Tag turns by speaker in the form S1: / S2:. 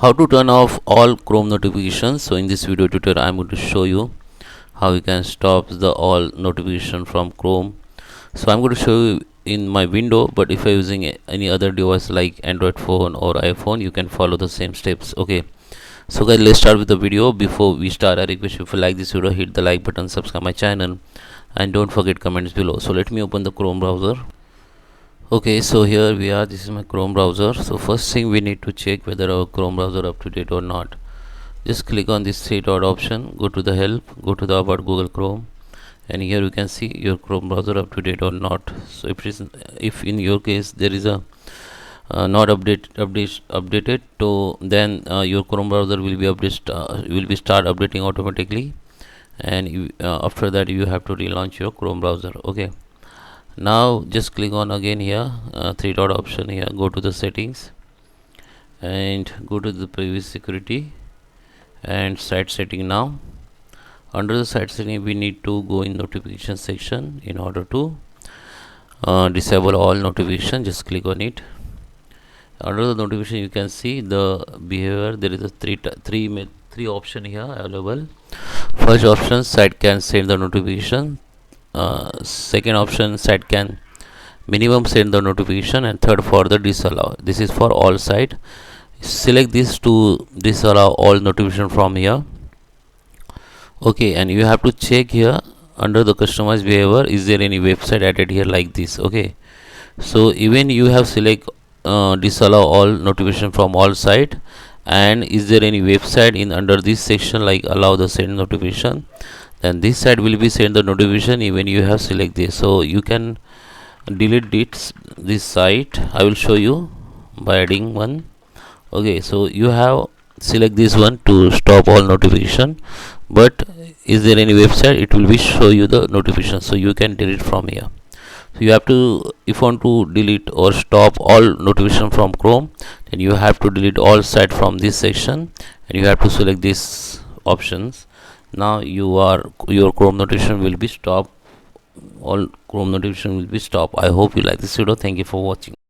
S1: How to turn off all Chrome notifications. So in this video tutorial I'm going to show you how you can stop the all notification from Chrome. So I'm going to show you in my window, but if you're using any other device like Android phone or iPhone, you can follow the same steps. Okay, so guys, let's start with the video. Before we start, I request you, if you like this video, hit the like button, subscribe my channel, and don't forget comments below. So let me open the Chrome browser. Okay, so here we are. This is my Chrome browser. So first thing, we need to check whether our Chrome browser up to date or not. Just click on this three dot option, go to the help, go to the about Google Chrome, and here you can see your Chrome browser up to date or not. So if in your case there is a not updated, so then your Chrome browser will be start updating automatically, and after that you have to relaunch your Chrome browser. Okay, now just click on again here three dot option here, go to the settings and go to the previous security and site setting. Now under the site setting, we need to go in notification section in order to disable all notification. Just click on it. Under the notification, you can see the behavior. There is a three option here available. First option, site can send the notification. Second option, site can minimum send the notification, and third for the disallow. This is for all site. Select this to disallow all notification from here. Okay, and you have to check here under the customized behavior, is there any website added here like this. Okay, so even you have select disallow all notification from all site, and is there any website in under this section like allow the send notification, then this site will be send the notification even you have select this. So you can delete this site. I will show you by adding one. Okay, so you have select this one to stop all notification, but is there any website, it will be show you the notification, so you can delete from here. So you have to, if you want to delete or stop all notification from Chrome, then you have to delete all site from this section, and you have to select these options. Now your Chrome notification will be stopped. All Chrome notification will be stopped. I hope you like this video. Thank you for watching.